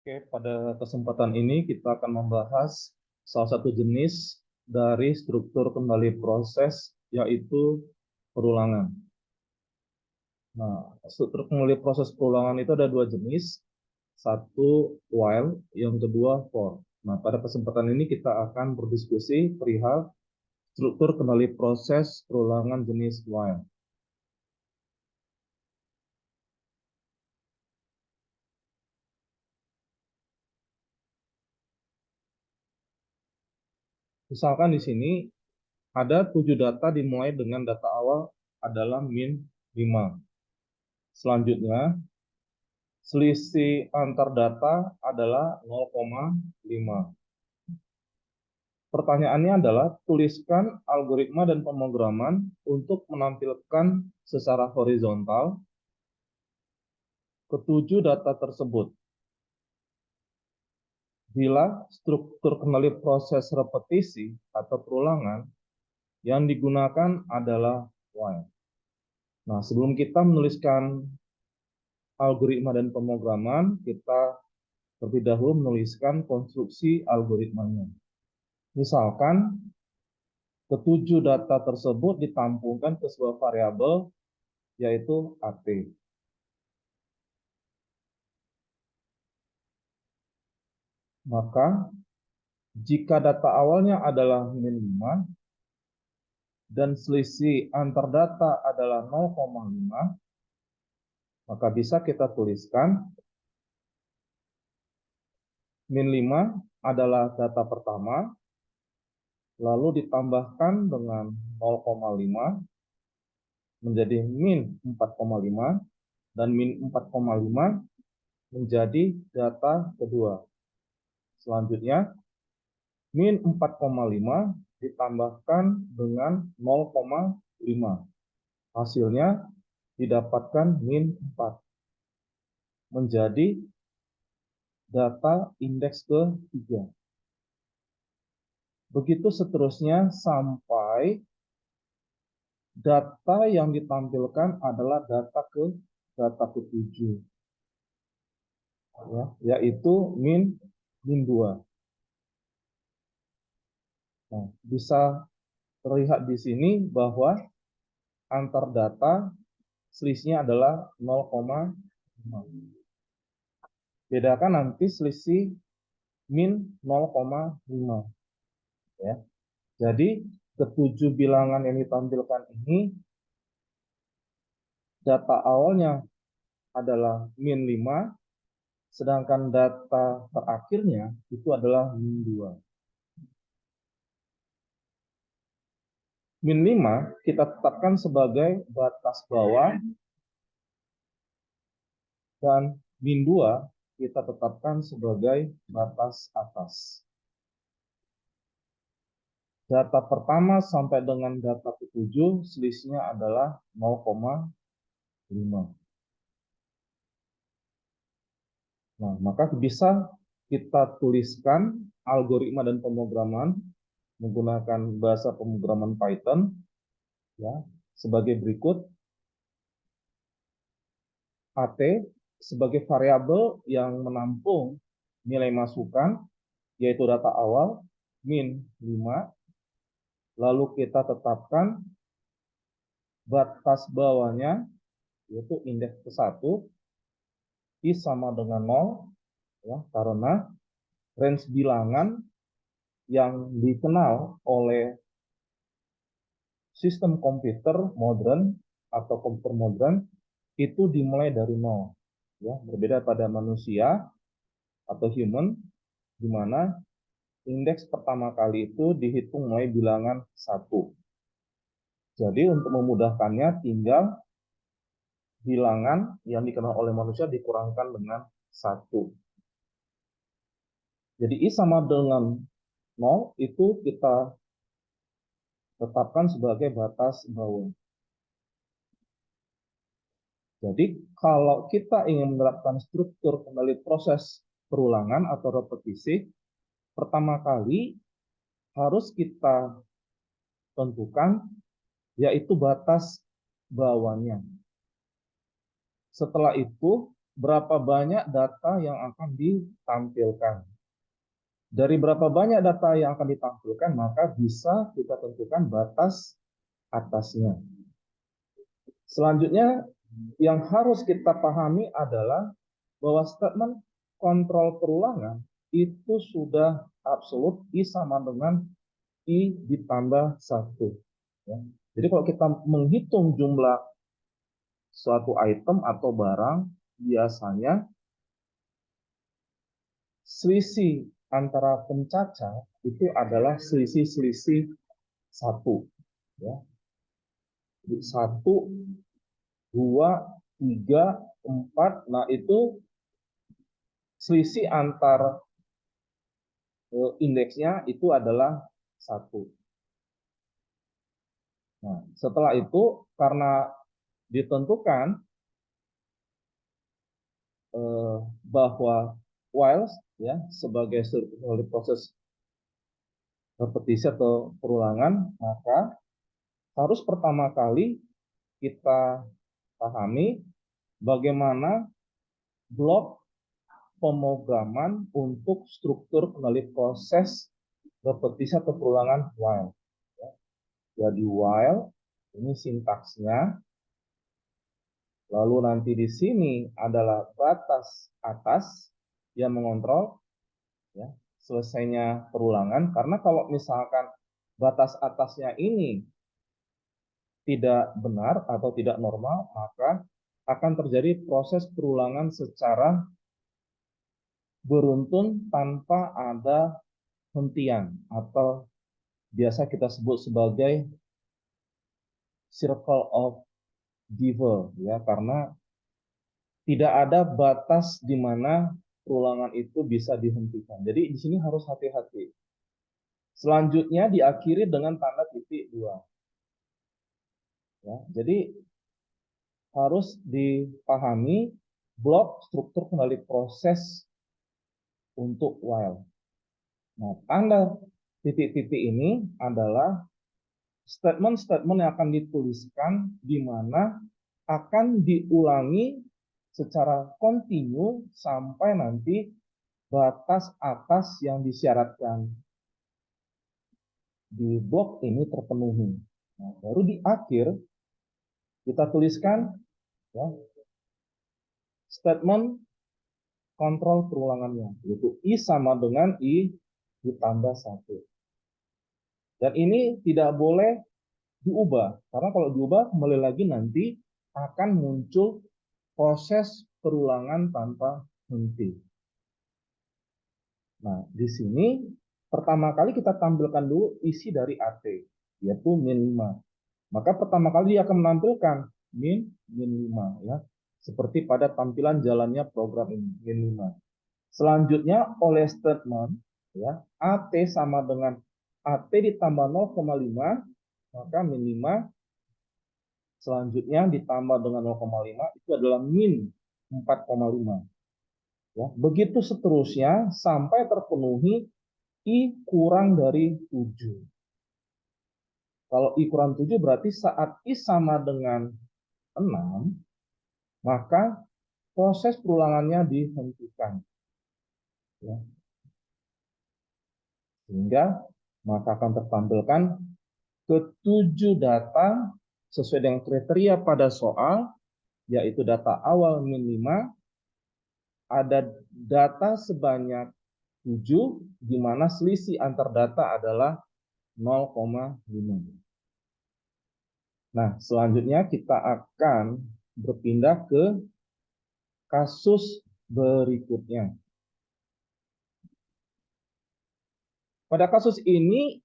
Oke, pada kesempatan ini kita akan membahas salah satu jenis dari struktur kembali proses, yaitu perulangan. Nah, struktur kembali proses perulangan itu ada dua jenis, satu while, yang kedua for. Nah, pada kesempatan ini kita akan berdiskusi perihal struktur kembali proses perulangan jenis while. Misalkan di sini ada 7 data dimulai dengan data awal adalah min 5. Selanjutnya, selisih antar data adalah 0,5. Pertanyaannya adalah tuliskan algoritma dan pemrograman untuk menampilkan secara horizontal ketujuh data tersebut. Bila struktur kembali proses repetisi atau perulangan yang digunakan adalah while. Nah, sebelum kita menuliskan algoritma dan pemrograman, kita terlebih dahulu menuliskan konstruksi algoritmanya. Misalkan ketujuh data tersebut ditampungkan ke sebuah variabel yaitu AT. Maka jika data awalnya adalah min 5 dan selisih antar data adalah 0,5, maka bisa kita tuliskan min 5 adalah data pertama, lalu ditambahkan dengan 0,5 menjadi min 4,5, dan min 4,5 menjadi data kedua. Selanjutnya, min 4,5 ditambahkan dengan 0,5. Hasilnya didapatkan min 4. Menjadi data indeks ke-3. Begitu seterusnya sampai data yang ditampilkan adalah data ke-7. Ya, yaitu min 2. Nah, bisa terlihat di sini bahwa antar data selisihnya adalah 0,5. Bedakan nanti selisih min 0,5. Ya. Jadi ketujuh bilangan yang ditampilkan ini data awalnya adalah min 5, sedangkan data terakhirnya itu adalah min 2. Min 5 kita tetapkan sebagai batas bawah, dan min 2 kita tetapkan sebagai batas atas. Data pertama sampai dengan data ke-7 selisihnya adalah 0,5. Nah, maka bisa kita tuliskan algoritma dan pemrograman menggunakan bahasa pemrograman Python ya, sebagai berikut. AT sebagai variabel yang menampung nilai masukan, yaitu data awal min 5. Lalu kita tetapkan batas bawahnya, yaitu indeks ke-1, I sama dengan 0, ya, karena range bilangan yang dikenal oleh sistem komputer modern atau komputer modern itu dimulai dari 0. Ya, berbeda pada manusia atau human, di mana indeks pertama kali itu dihitung mulai bilangan 1. Jadi untuk memudahkannya tinggal bilangan yang dikenal oleh manusia dikurangkan dengan 1. Jadi I sama dengan 0 itu kita tetapkan sebagai batas bawah. Jadi kalau kita ingin menerapkan struktur kembali proses perulangan atau repetisi, pertama kali harus kita tentukan yaitu batas bawahnya. Setelah itu berapa banyak data yang akan ditampilkan. Dari berapa banyak data yang akan ditampilkan, maka bisa kita tentukan batas atasnya. Selanjutnya, yang harus kita pahami adalah bahwa statement kontrol perulangan itu sudah absolut I sama dengan I ditambah 1. Ya. Jadi kalau kita menghitung jumlah suatu item atau barang, biasanya selisih antara pencacat itu adalah selisih-selisih 1. Ya. Jadi 1, 2, 3, 4. Nah, itu selisih antar indeksnya itu adalah 1. Nah, setelah itu karena ditentukan bahwa while ya sebagai proses repetisi atau perulangan, maka harus pertama kali kita pahami bagaimana blok pemrograman untuk struktur kendali proses repetisi atau perulangan while. Jadi while ini sintaksnya, lalu nanti di sini adalah batas atas yang mengontrol ya selesainya perulangan. Karena kalau misalkan batas atasnya ini tidak benar atau tidak normal, maka akan terjadi proses perulangan secara beruntun tanpa ada hentian atau biasa kita sebut sebagai circle of devil ya, karena tidak ada batas di mana perulangan itu bisa dihentikan. Jadi di sini harus hati-hati. Selanjutnya diakhiri dengan tanda titik 2. Ya, jadi harus dipahami blok struktur kendali proses untuk while. Nah, tanda titik-titik ini adalah statement-statement yang akan dituliskan di mana akan diulangi secara kontinu sampai nanti batas atas yang disyaratkan di blok ini terpenuhi. Nah, baru di akhir kita tuliskan ya, statement kontrol perulangannya, yaitu I sama dengan I ditambah 1. Dan ini tidak boleh diubah, karena kalau diubah kembali lagi nanti akan muncul proses perulangan tanpa henti. Nah, di sini pertama kali kita tampilkan dulu isi dari AT, yaitu min 5. Maka pertama kali dia akan menampilkan min 5 ya. Seperti pada tampilan jalannya program ini, min 5. Selanjutnya oleh statement ya, AT sama dengan AT ditambah 0,5, maka min 5 selanjutnya ditambah dengan 0,5 itu adalah min 4,5. Ya, begitu seterusnya sampai terpenuhi I kurang dari 7. Kalau I kurang 7 berarti saat I sama dengan 6, maka proses perulangannya dihentikan. Ya. Sehingga maka akan tertampilkan ketujuh data sesuai dengan kriteria pada soal, yaitu data awal min 5, ada data sebanyak 7, di mana selisih antar data adalah 0,5. Nah, selanjutnya kita akan berpindah ke kasus berikutnya. Pada kasus ini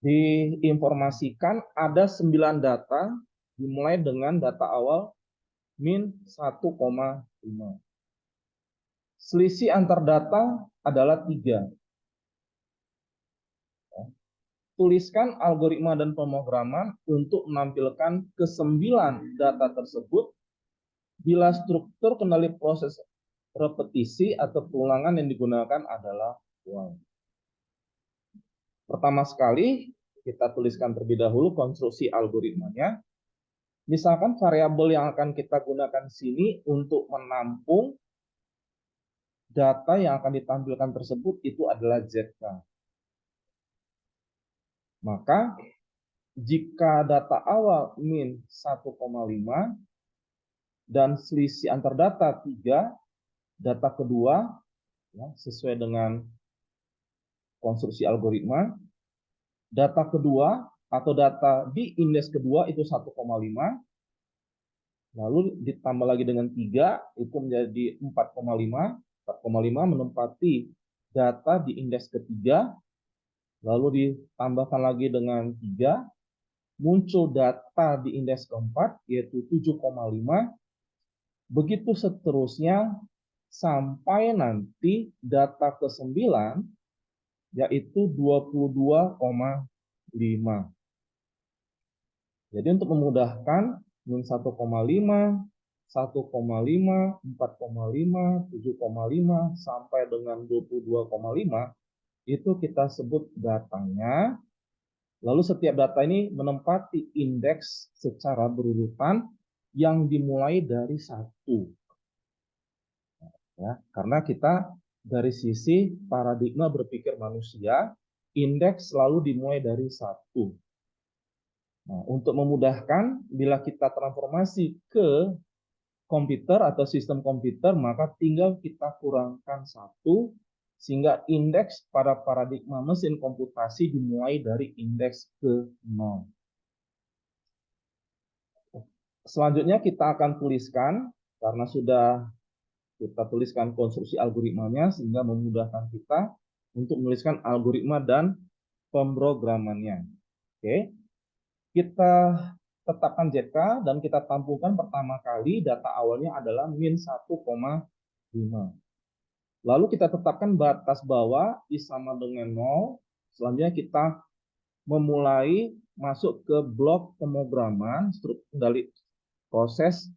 diinformasikan ada 9 data dimulai dengan data awal min 1,5. Selisih antar data adalah 3. Tuliskan algoritma dan pemrograman untuk menampilkan ke-9 data tersebut bila struktur kendali proses repetisi atau perulangan yang digunakan adalah while. Pertama sekali kita tuliskan terlebih dahulu konstruksi algoritmanya. Misalkan variabel yang akan kita gunakan sini untuk menampung data yang akan ditampilkan tersebut itu adalah ZK. Maka jika data awal min 1,5 dan selisih antar data 3, data kedua ya, sesuai dengan konstruksi algoritma, data kedua atau data di indeks kedua itu 1,5, lalu ditambah lagi dengan 3 itu menjadi 4,5. 4,5 menempati data di indeks ketiga, lalu ditambahkan lagi dengan 3, muncul data di indeks keempat yaitu 7,5. Begitu seterusnya sampai nanti data ke-9 yaitu 22,5. Jadi untuk memudahkan min 1,5, 1,5, 4,5, 7,5 sampai dengan 22,5 itu kita sebut datanya. Lalu setiap data ini menempati indeks secara berurutan yang dimulai dari 1. Ya, karena kita dari sisi paradigma berpikir manusia, indeks selalu dimulai dari 1. Nah, untuk memudahkan, bila kita transformasi ke komputer atau sistem komputer, maka tinggal kita kurangkan 1, sehingga indeks pada paradigma mesin komputasi dimulai dari indeks ke 0. Selanjutnya kita akan tuliskan, karena sudah kita tuliskan konstruksi algoritmanya, sehingga memudahkan kita untuk menuliskan algoritma dan pemrogramannya. Oke. Kita tetapkan ZK dan kita tampungkan pertama kali data awalnya adalah min 1,5. Lalu kita tetapkan batas bawah I sama dengan 0. Selanjutnya kita memulai masuk ke blok pemrograman struktur kendali proses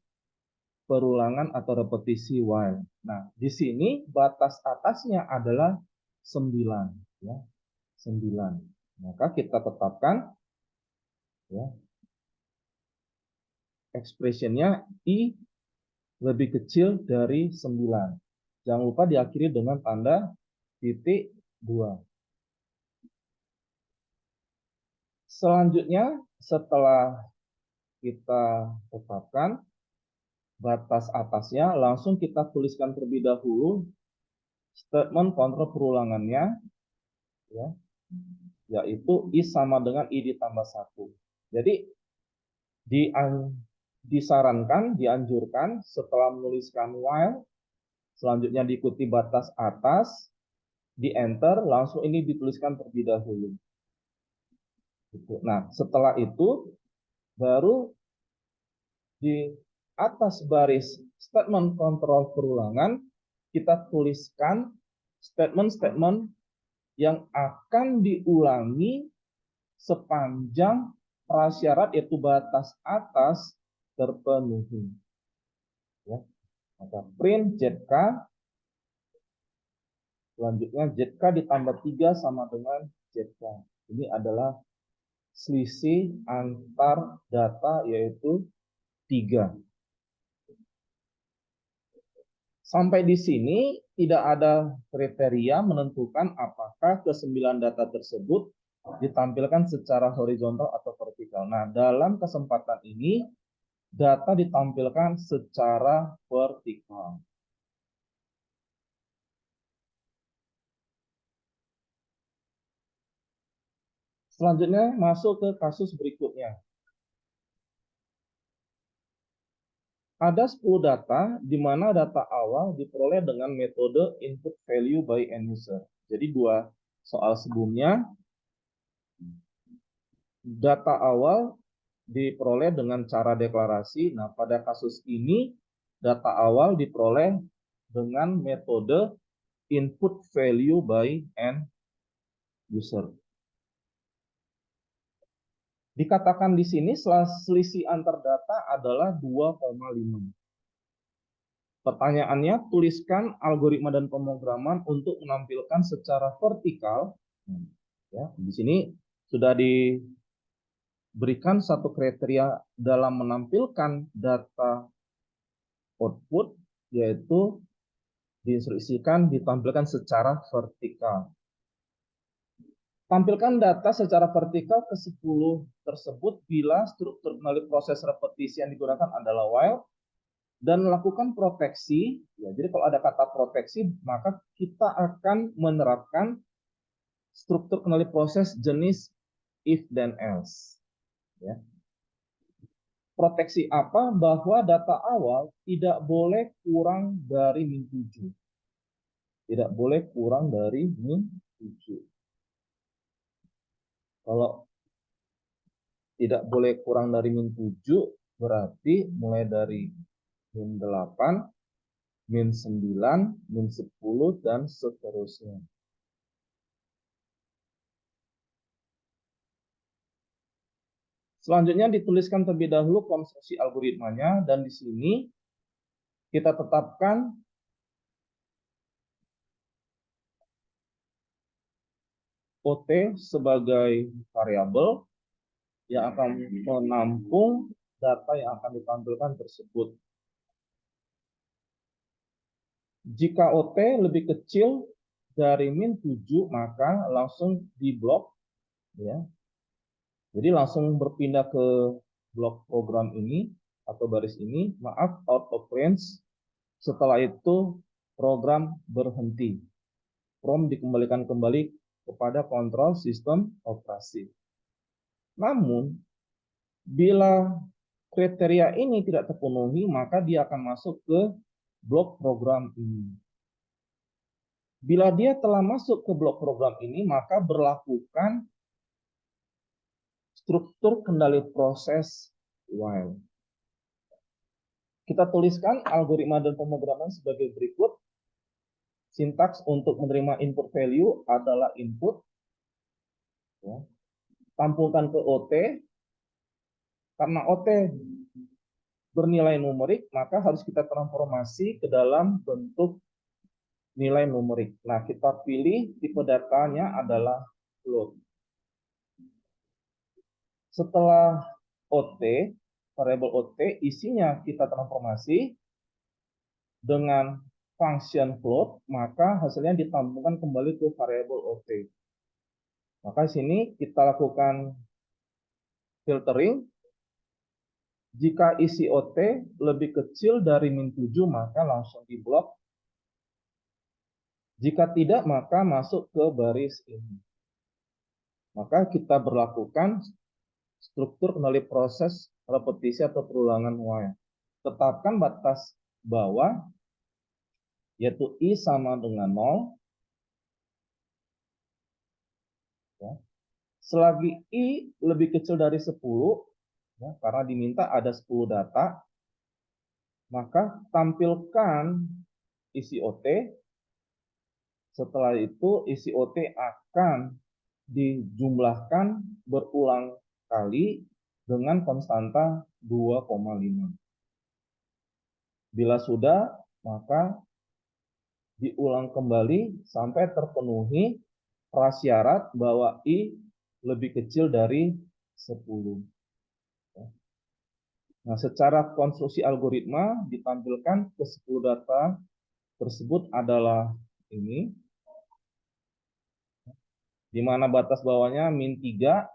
perulangan atau repetisi while. Nah, di sini batas atasnya adalah 9. Ya, 9. Maka kita tetapkan ya, ekspresinya I lebih kecil dari 9. Jangan lupa diakhiri dengan tanda titik 2. Selanjutnya, setelah kita tetapkan batas atasnya, langsung kita tuliskan terlebih dahulu statement kontrol perulangannya, ya, yaitu I sama dengan I ditambah 1. Jadi, disarankan, dianjurkan setelah menuliskan while, selanjutnya diikuti batas atas, di enter, langsung ini dituliskan terlebih dahulu. Nah, setelah itu, baru di atas baris statement kontrol perulangan, kita tuliskan statement-statement yang akan diulangi sepanjang prasyarat yaitu batas atas terpenuhi. Ya. Maka print ZK, selanjutnya ZK ditambah 3 sama dengan ZK. Ini adalah selisih antar data yaitu 3. Sampai di sini tidak ada kriteria menentukan apakah ke-9 data tersebut ditampilkan secara horizontal atau vertikal. Nah, dalam kesempatan ini data ditampilkan secara vertikal. Selanjutnya masuk ke kasus berikutnya. Ada 10 data di mana data awal diperoleh dengan metode input value by end user. Jadi dua soal sebelumnya, data awal diperoleh dengan cara deklarasi. Nah, pada kasus ini data awal diperoleh dengan metode input value by end user. Dikatakan di sini selisih antar data adalah 2,5. Pertanyaannya, tuliskan algoritma dan pemrograman untuk menampilkan secara vertikal. Ya, di sini sudah berikan satu kriteria dalam menampilkan data output, yaitu diinstruksikan ditampilkan secara vertikal. Tampilkan data secara vertikal ke 10 tersebut bila struktur kendali proses repetisi yang digunakan adalah while, dan lakukan proteksi. Ya, jadi kalau ada kata proteksi, maka kita akan menerapkan struktur kendali proses jenis if dan else. Ya. Proteksi apa? Bahwa data awal tidak boleh kurang dari -7. Tidak boleh kurang dari -7. Kalau tidak boleh kurang dari -7, berarti mulai dari -8, -9, -10, dan seterusnya. Selanjutnya dituliskan terlebih dahulu konstruksi algoritmanya, dan di sini kita tetapkan OT sebagai variabel yang akan menampung data yang akan ditampilkan tersebut. Jika OT lebih kecil dari -7, maka langsung diblok, ya. Jadi langsung berpindah ke blok program ini atau baris ini, maaf, out of range. Setelah itu program berhenti. Prompt dikembalikan kembali kepada kontrol sistem operasi. Namun, bila kriteria ini tidak terpenuhi, maka dia akan masuk ke blok program ini. Bila dia telah masuk ke blok program ini, maka berlakukan struktur kendali proses while. Kita tuliskan algoritma dan pemrograman sebagai berikut. Sintaks untuk menerima input value adalah input. Ya. Tampungkan ke OT. Karena OT bernilai numerik, maka harus kita transformasi ke dalam bentuk nilai numerik. Nah, kita pilih tipe datanya adalah float. Setelah OT, variabel OT, isinya kita transformasi dengan function float, maka hasilnya ditampungkan kembali ke variabel OT. Maka di sini kita lakukan filtering. Jika isi OT lebih kecil dari -7, maka langsung diblok. Jika tidak, maka masuk ke baris ini. Maka kita berlakukan struktur kendali proses repetisi atau perulangan while. Tetapkan batas bawah, yaitu I sama dengan 0. Ya. Selagi I lebih kecil dari 10, ya, karena diminta ada 10 data, maka tampilkan isi OT. Setelah itu isi OT akan dijumlahkan berulang kali dengan konstanta 2,5. Bila sudah, maka diulang kembali sampai terpenuhi prasyarat bahwa I lebih kecil dari 10. Nah, secara konstruksi algoritma ditampilkan ke 10 data tersebut adalah ini, di mana batas bawahnya -3,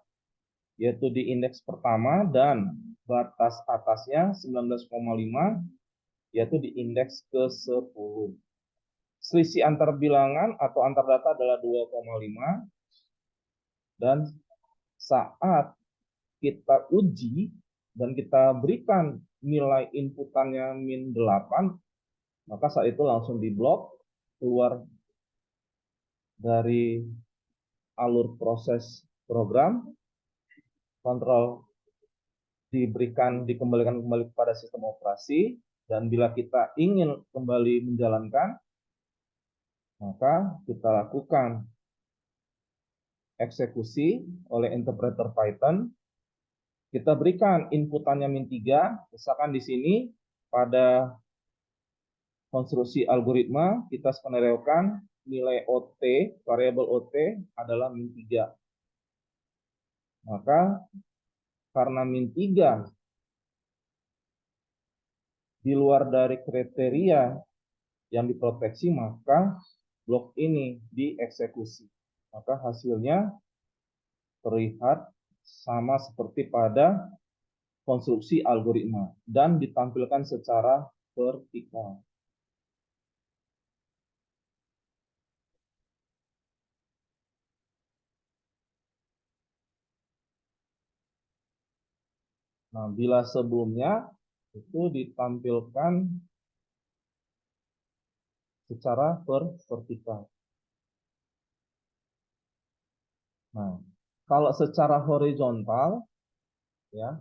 yaitu di indeks pertama, dan batas atasnya 19,5, yaitu di indeks ke-10. Selisih antar bilangan atau antar data adalah 2,5, dan saat kita uji dan kita berikan nilai inputannya -8, maka saat itu langsung diblok, keluar dari alur proses program, kontrol dikembalikan kembali kepada sistem operasi, dan bila kita ingin kembali menjalankan, maka kita lakukan eksekusi oleh interpreter Python. Kita berikan inputannya -3, misalkan di sini pada konstruksi algoritma kita skenario-kan nilai OT, variabel OT adalah -3. Maka karena min 3 di luar dari kriteria yang diproteksi, maka blok ini dieksekusi. Maka hasilnya terlihat sama seperti pada konstruksi algoritma dan ditampilkan secara vertikal. Nah, bila sebelumnya itu ditampilkan secara vertikal. Nah, kalau secara horizontal, ya,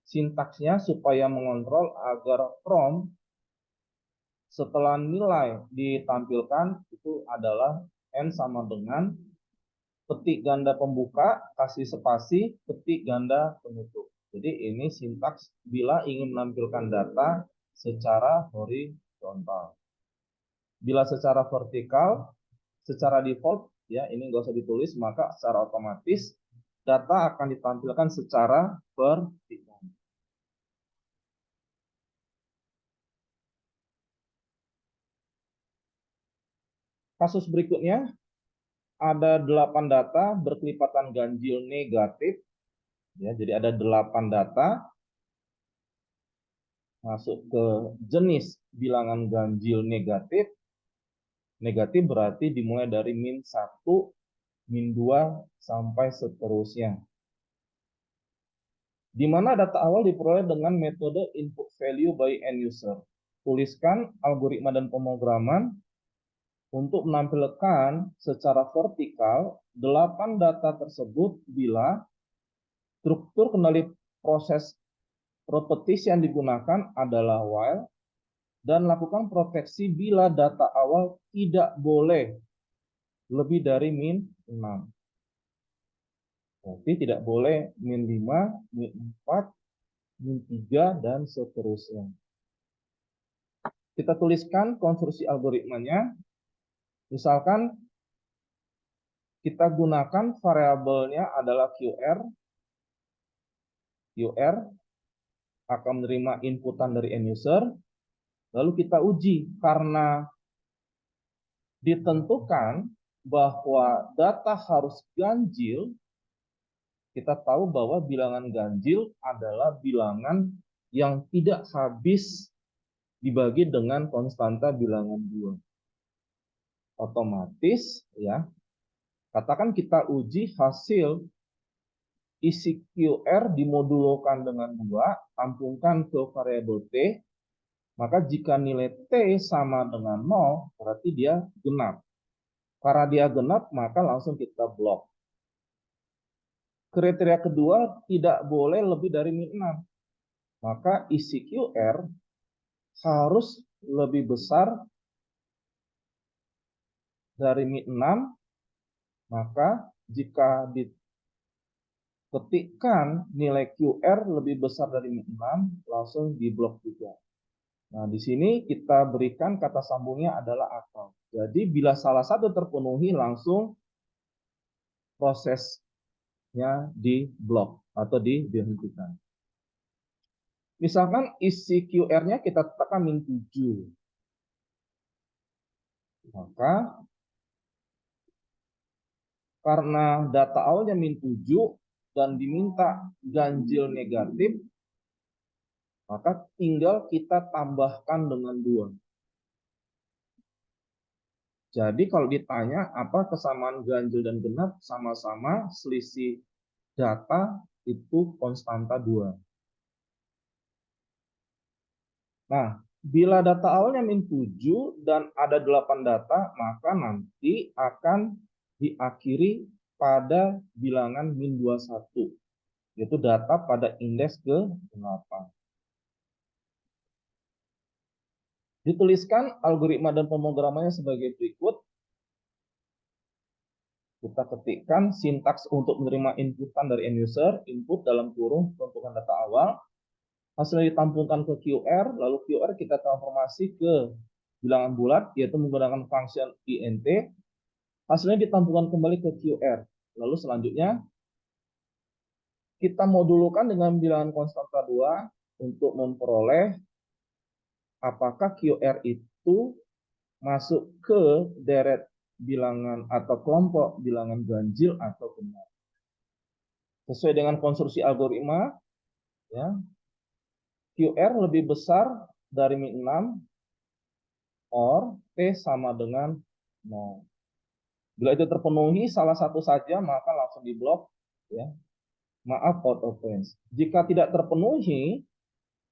sintaksnya supaya mengontrol agar prompt setelah nilai ditampilkan itu adalah N sama dengan ketik ganda pembuka, kasih spasi, ketik ganda penutup. Jadi ini sintaks bila ingin menampilkan data secara horizontal. Bila secara vertikal, secara default, ya ini nggak usah ditulis, maka secara otomatis data akan ditampilkan secara vertikal. Kasus berikutnya, ada 8 data berkelipatan ganjil negatif. Ya, jadi ada 8 data masuk ke jenis bilangan ganjil negatif. Negatif berarti dimulai dari min 1, min 2, sampai seterusnya. Di mana data awal diperoleh dengan metode input value by end user. Tuliskan algoritma dan pemrograman untuk menampilkan secara vertikal 8 data tersebut bila struktur kendali proses repetisi yang digunakan adalah while dan lakukan proteksi bila data awal tidak boleh lebih dari min 6. Berarti tidak boleh min 5, min 4, min 3, dan seterusnya. Kita tuliskan konstruksi algoritmanya. Misalkan kita gunakan variabelnya adalah QR. QR akan menerima inputan dari end user. Lalu kita uji karena ditentukan bahwa data harus ganjil. Kita tahu bahwa bilangan ganjil adalah bilangan yang tidak habis dibagi dengan konstanta bilangan 2. Otomatis, ya, katakan kita uji hasil isi QR dimodulokan dengan 2, tampungkan ke variabel T, maka jika nilai T sama dengan 0, berarti dia genap. Karena dia genap, maka langsung kita blok. Kriteria kedua, tidak boleh lebih dari min 6. Maka isi QR harus lebih besar dari min 6. Maka jika diketikkan nilai QR lebih besar dari min 6, langsung diblok juga. Nah, di sini kita berikan kata sambungnya adalah atau. Jadi bila salah satu terpenuhi, langsung prosesnya diblok atau dihentikan. Misalkan isi QR-nya kita tekan min 7. Maka karena data awalnya min 7 dan diminta ganjil negatif, maka tinggal kita tambahkan dengan 2. Jadi kalau ditanya apa kesamaan ganjil dan genap, sama-sama selisih data itu konstanta 2. Nah, bila data awalnya min 7 dan ada 8 data, maka nanti akan diakhiri pada bilangan min 21, yaitu data pada indeks ke-8. Dituliskan algoritma dan pemrogramannya sebagai berikut. Kita ketikkan sintaks untuk menerima inputan dari end user, input dalam kurung tentukan data awal, hasilnya ditampungkan ke QR, lalu QR kita transformasi ke bilangan bulat, yaitu menggunakan function int, hasilnya ditampungkan kembali ke QR. Lalu selanjutnya kita modulkan dengan bilangan konstanta 2 untuk memperoleh apakah QR itu masuk ke deret bilangan atau kelompok bilangan ganjil atau benar. Sesuai dengan konstruksi algoritma, ya, QR lebih besar dari min 6 or T sama dengan 0. Bila itu terpenuhi salah satu saja, maka langsung diblok, ya. Maaf, out of range. Jika tidak terpenuhi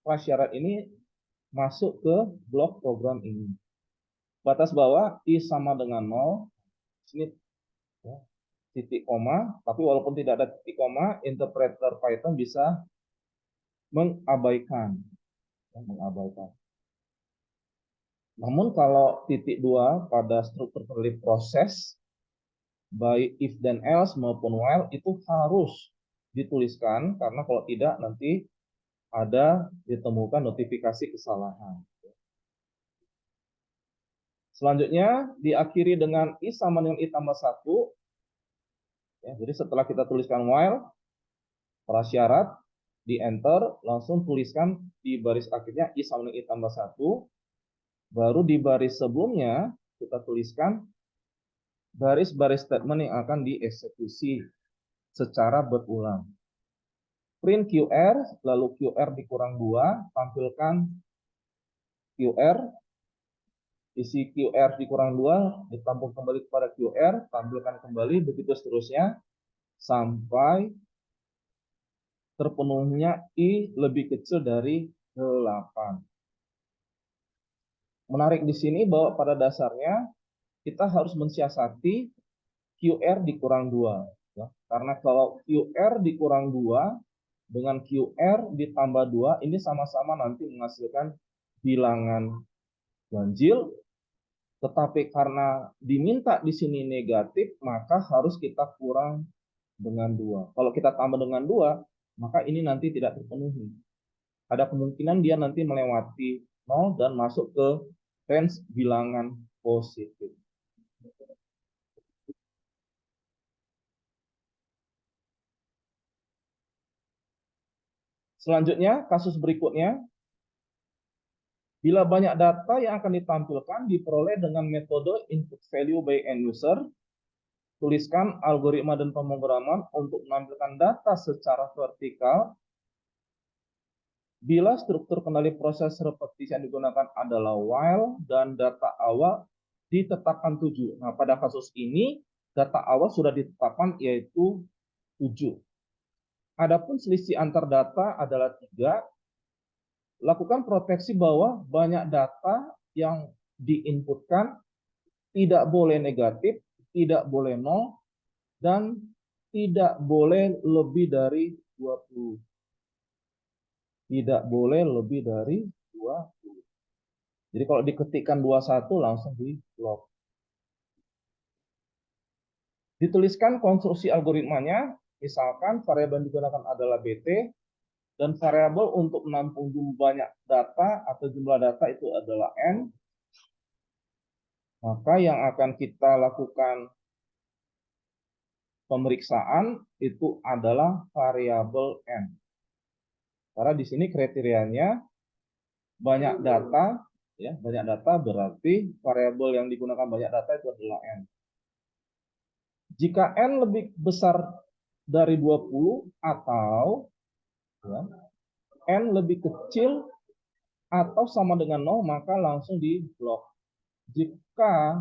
prasyarat ini, masuk ke blok program ini. Batas bawah I sama dengan 0. Ini, ya, titik koma, tapi walaupun tidak ada titik koma, interpreter Python bisa mengabaikan. Namun kalau titik 2 pada struktur pendali proses, baik if dan else maupun while itu harus dituliskan, karena kalau tidak nanti ada ditemukan notifikasi kesalahan. Selanjutnya diakhiri dengan I sama dengan I tambah 1. Ya, jadi setelah kita tuliskan while, prasyarat, di enter, langsung tuliskan di baris akhirnya I sama dengan I tambah 1. Baru di baris sebelumnya kita tuliskan baris-baris statement yang akan dieksekusi secara berulang. Print QR, lalu QR dikurang 2, tampilkan QR, isi QR dikurang 2, ditampung kembali kepada QR, tampilkan kembali, begitu seterusnya, sampai terpenuhnya I lebih kecil dari 8. Menarik di sini bahwa pada dasarnya kita harus mensiasati QR dikurang 2. Ya. Karena kalau QR dikurang 2 dengan QR ditambah 2, ini sama-sama nanti menghasilkan bilangan ganjil, tetapi karena diminta di sini negatif, maka harus kita kurang dengan 2. Kalau kita tambah dengan 2, maka ini nanti tidak terpenuhi. Ada kemungkinan dia nanti melewati 0 dan masuk ke range bilangan positif. Selanjutnya, kasus berikutnya, bila banyak data yang akan ditampilkan diperoleh dengan metode input value by end user, tuliskan algoritma dan pemrograman untuk menampilkan data secara vertikal. Bila struktur kendali proses repetisi yang digunakan adalah while dan data awal ditetapkan 7. Nah, pada kasus ini data awal sudah ditetapkan yaitu 7. Adapun selisih antar data adalah 3. Lakukan proteksi bahwa banyak data yang diinputkan tidak boleh negatif, tidak boleh 0, dan tidak boleh lebih dari 20. Tidak boleh lebih dari 20. Jadi kalau diketikkan 21 langsung di blok. Dituliskan konstruksi algoritmanya, misalkan variabel yang digunakan adalah BT, dan variabel untuk menampung banyak data atau jumlah data itu adalah N. Maka yang akan kita lakukan pemeriksaan itu adalah variabel N. Karena di sini kriterianya banyak data, ya, banyak data berarti variabel yang digunakan banyak data itu adalah N. Jika N lebih besar dari 20 atau, ya, N lebih kecil atau sama dengan 0, maka langsung di blok. Jika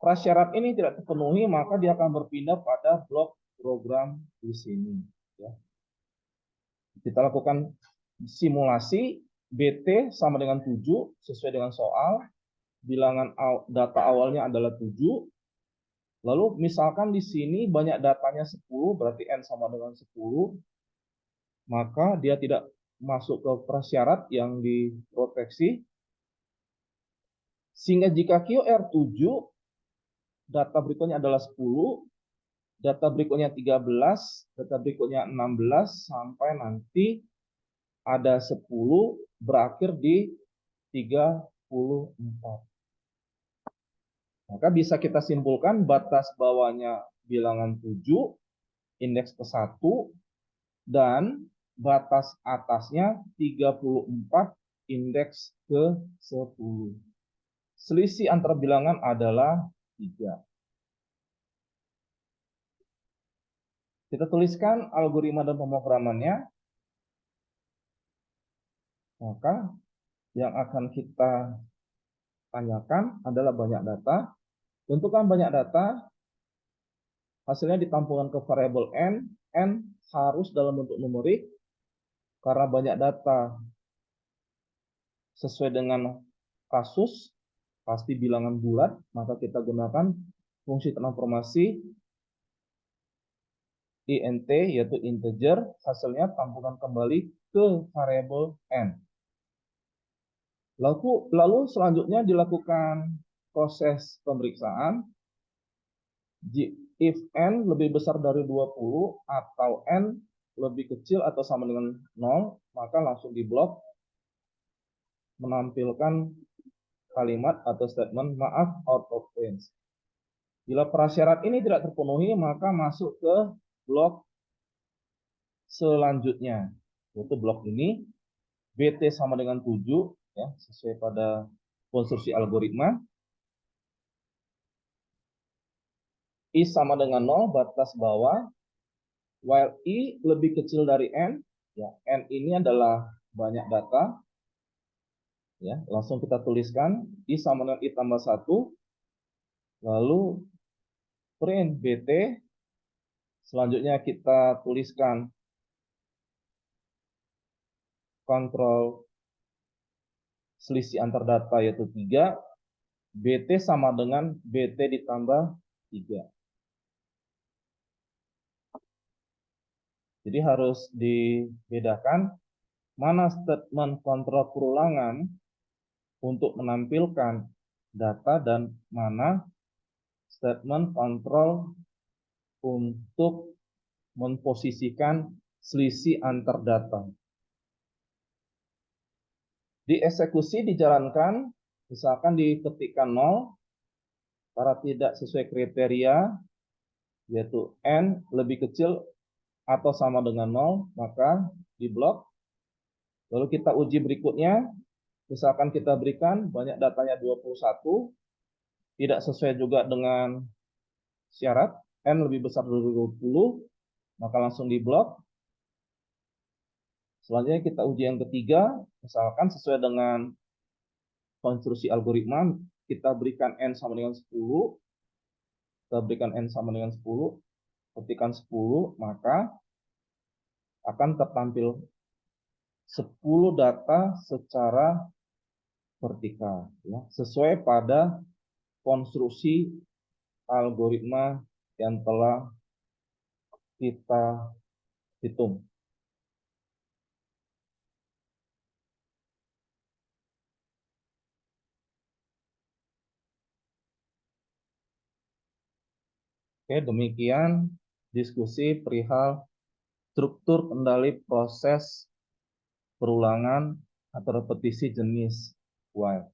prasyarat ini tidak terpenuhi, maka dia akan berpindah pada blok program di sini. Ya. Kita lakukan simulasi BT sama dengan 7 sesuai dengan soal. Bilangan data awalnya adalah 7. Lalu misalkan di sini banyak datanya 10, berarti N sama dengan 10. Maka dia tidak masuk ke prasyarat yang diproteksi. Sehingga jika QR 7, data berikutnya adalah 10, data berikutnya 13, data berikutnya 16, sampai nanti ada 10 berakhir di 34. Maka bisa kita simpulkan batas bawahnya bilangan 7, indeks ke-1 dan batas atasnya 34 indeks ke-10. Selisih antar bilangan adalah 3. Kita tuliskan algoritma dan pemrogramannya. Maka yang akan kita tanyakan adalah banyak data. Tentukan banyak data, hasilnya ditampungkan ke variabel n harus dalam bentuk numerik, karena banyak data sesuai dengan kasus, pasti bilangan bulat, maka kita gunakan fungsi transformasi int, yaitu integer, hasilnya tampungkan kembali ke variabel n. Lalu selanjutnya dilakukan proses pemeriksaan. If n lebih besar dari 20 atau n lebih kecil atau sama dengan 0, maka langsung diblok, menampilkan kalimat atau statement maaf out of range. Bila prasyarat ini tidak terpenuhi, maka masuk ke blok selanjutnya, yaitu blok ini, BT sama dengan 7, ya, sesuai pada konstruksi algoritma. I sama dengan 0, batas bawah, while I lebih kecil dari N, ya, N ini adalah banyak data, ya, langsung kita tuliskan, I sama dengan I tambah 1, lalu print BT, selanjutnya kita tuliskan kontrol selisih antar data yaitu 3, BT sama dengan BT ditambah 3. Jadi harus dibedakan mana statement kontrol perulangan untuk menampilkan data dan mana statement kontrol untuk memposisikan selisih antar data. Di eksekusi dijalankan, misalkan diketikkan 0, karena tidak sesuai kriteria, yaitu N lebih kecil atau sama dengan 0, maka diblok. Lalu kita uji berikutnya, misalkan kita berikan banyak datanya 21, tidak sesuai juga dengan syarat, N lebih besar dari 20, maka langsung diblok. Selanjutnya kita uji yang ketiga, misalkan sesuai dengan konstruksi algoritma, kita berikan N sama dengan 10, kita berikan N sama dengan 10, ketikkan 10, maka akan tertampil 10 data secara vertikal, ya, sesuai pada konstruksi algoritma yang telah kita hitung. Oke, demikian diskusi perihal struktur kendali proses perulangan atau repetisi jenis while.